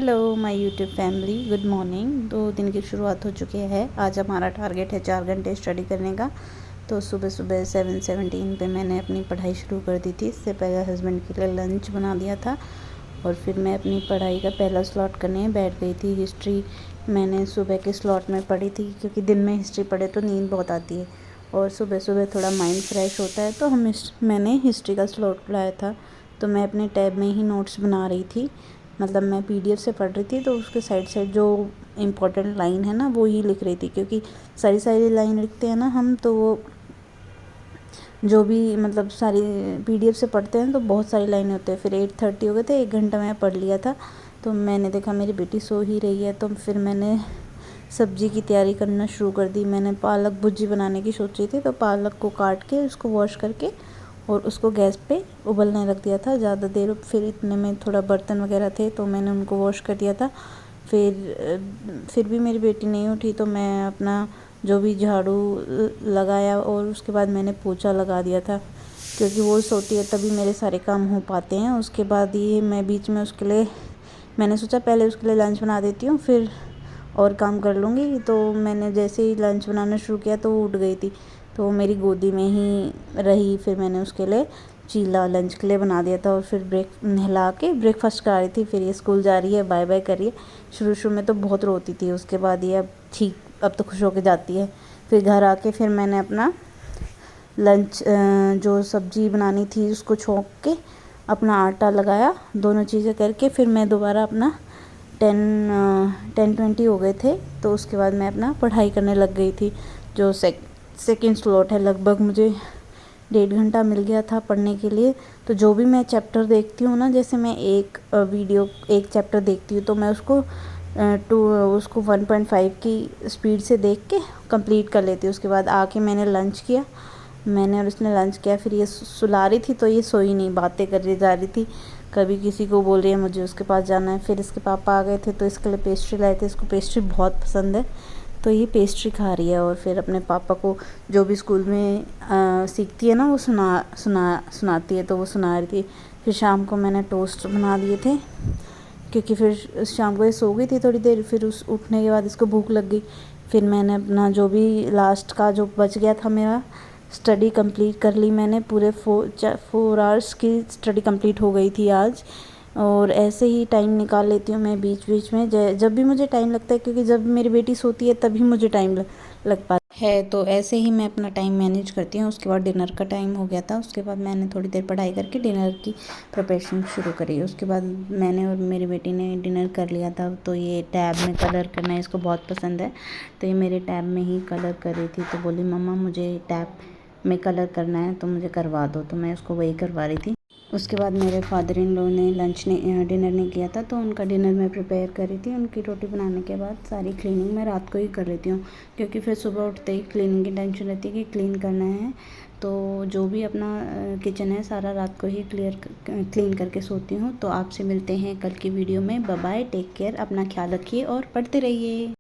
Hello my YouTube family, good morning. तो दिन की शुरुआत हो चुकी है। आज हमारा टारगेट है 4 घंटे स्टडी करने का। तो सुबह सुबह 7:17 पे मैंने अपनी पढ़ाई शुरू कर दी थी। इससे पहले हस्बैंड के लिए लंच बना दिया था और फिर मैं अपनी पढ़ाई का पहला स्लॉट करने बैठ गई थी। हिस्ट्री मैंने सुबह के स्लॉट में पढ़ी थी, क्योंकि दिन में हिस्ट्री पढ़े तो नींद बहुत आती है और सुबह सुबह थोड़ा माइंड फ्रेश होता है। तो मैंने हिस्ट्री का स्लॉट लाया था। तो मैं अपने टैब में ही नोट्स बना रही थी, मतलब मैं पीडीएफ से पढ़ रही थी। तो उसके साइड साइड जो इम्पोर्टेंट लाइन है ना, वो ही लिख रही थी, क्योंकि सारी सारी लाइन लिखते हैं ना हम, तो वो जो भी मतलब सारी पीडीएफ से पढ़ते हैं तो बहुत सारी लाइनें होती है। फिर 8:30 हो गए थे, 1 घंटा मैं पढ़ लिया था। तो मैंने देखा मेरी बेटी सो ही रही है, तो फिर मैंने सब्ज़ी की तैयारी करना शुरू कर दी। मैंने पालक भुर्जी बनाने की सोची थी, तो पालक को काट के उसको वॉश करके और उसको गैस पे उबलने रख दिया था ज़्यादा देर। फिर इतने में थोड़ा बर्तन वगैरह थे तो मैंने उनको वॉश कर दिया था। फिर भी मेरी बेटी नहीं उठी, तो मैं अपना जो भी झाड़ू लगाया और उसके बाद मैंने पोछा लगा दिया था, क्योंकि वो सोती है तभी मेरे सारे काम हो पाते हैं। उसके बाद ये मैं बीच में उसके लिए मैंने सोचा पहले उसके लिए लंच बना देती हूँ, फिर और काम कर लूँगी। तो मैंने जैसे ही लंच बनाना शुरू किया तो वो उठ गई थी, तो वो मेरी गोदी में ही रही। फिर मैंने उसके लिए चीला लंच के लिए बना दिया था और फिर नहला के ब्रेकफास्ट करा रही थी। फिर ये स्कूल जा रही है, बाय बाय कर रही है। शुरू में तो बहुत रोती थी, उसके बाद ये अब तो खुश होके जाती है। फिर घर आके फिर मैंने अपना लंच जो सब्ज़ी बनानी थी उसको छोंक के अपना आटा लगाया, दोनों चीज़ें करके फिर मैं दोबारा अपना 10:20 हो गए थे। तो उसके बाद मैं अपना पढ़ाई करने लग गई थी। जो सेकंड स्लॉट है, लगभग मुझे 1.5 घंटा मिल गया था पढ़ने के लिए। तो जो भी मैं चैप्टर देखती हूँ ना, जैसे मैं एक चैप्टर देखती हूँ तो मैं उसको 1.5 की स्पीड से देख के कंप्लीट कर लेती हूँ। उसके बाद आके मैंने लंच किया, मैंने और उसने लंच किया। फिर ये सुला रही थी तो ये सोई नहीं, बातें कर रही जा रही थी, कभी किसी को बोल रही है मुझे उसके पास जाना है। फिर इसके पापा आ गए थे तो इसके लिए पेस्ट्री लाए थे, इसको पेस्ट्री बहुत पसंद है, तो ये पेस्ट्री खा रही है। और फिर अपने पापा को जो भी स्कूल में सीखती है ना वो सुनाती है, तो वो सुना रही थी। फिर शाम को मैंने टोस्ट बना दिए थे, क्योंकि फिर शाम को ये सो गई थी थोड़ी देर। फिर उस उठने के बाद इसको भूख लग गई। फिर मैंने अपना जो भी लास्ट का जो बच गया था मेरा स्टडी कंप्लीट कर ली। मैंने पूरे 4 आवर्स की स्टडी कंप्लीट हो गई थी आज। और ऐसे ही टाइम निकाल लेती हूँ मैं बीच बीच में, जब भी मुझे टाइम लगता है, क्योंकि जब मेरी बेटी सोती है तभी मुझे टाइम लग पाता है। तो ऐसे ही मैं अपना टाइम मैनेज करती हूँ। उसके बाद डिनर का टाइम हो गया था, उसके बाद मैंने थोड़ी देर पढ़ाई करके डिनर की प्रिपरेशन शुरू करी। उसके बाद मैंने और मेरी बेटी ने डिनर कर लिया था। तो ये टैब में कलर करना इसको बहुत पसंद है, तो ये मेरे टैब में ही कलर कर रही थी। तो बोली मम्मा मुझे टैब में कलर करना है तो मुझे करवा दो, तो मैं उसको वही करवा रही थी। उसके बाद मेरे फादर इन लॉ ने डिनर नहीं किया था, तो उनका डिनर मैं प्रिपेयर कर रही थी। उनकी रोटी बनाने के बाद सारी क्लीनिंग मैं रात को ही कर लेती हूँ, क्योंकि फिर सुबह उठते ही क्लीनिंग की टेंशन रहती है कि क्लीन करना है। तो जो भी अपना किचन है सारा रात को ही क्लीन करके सोती हूँ। तो आपसे मिलते हैं कल की वीडियो में। बाय बाय, टेक केयर, अपना ख्याल रखिए और पढ़ते रहिए।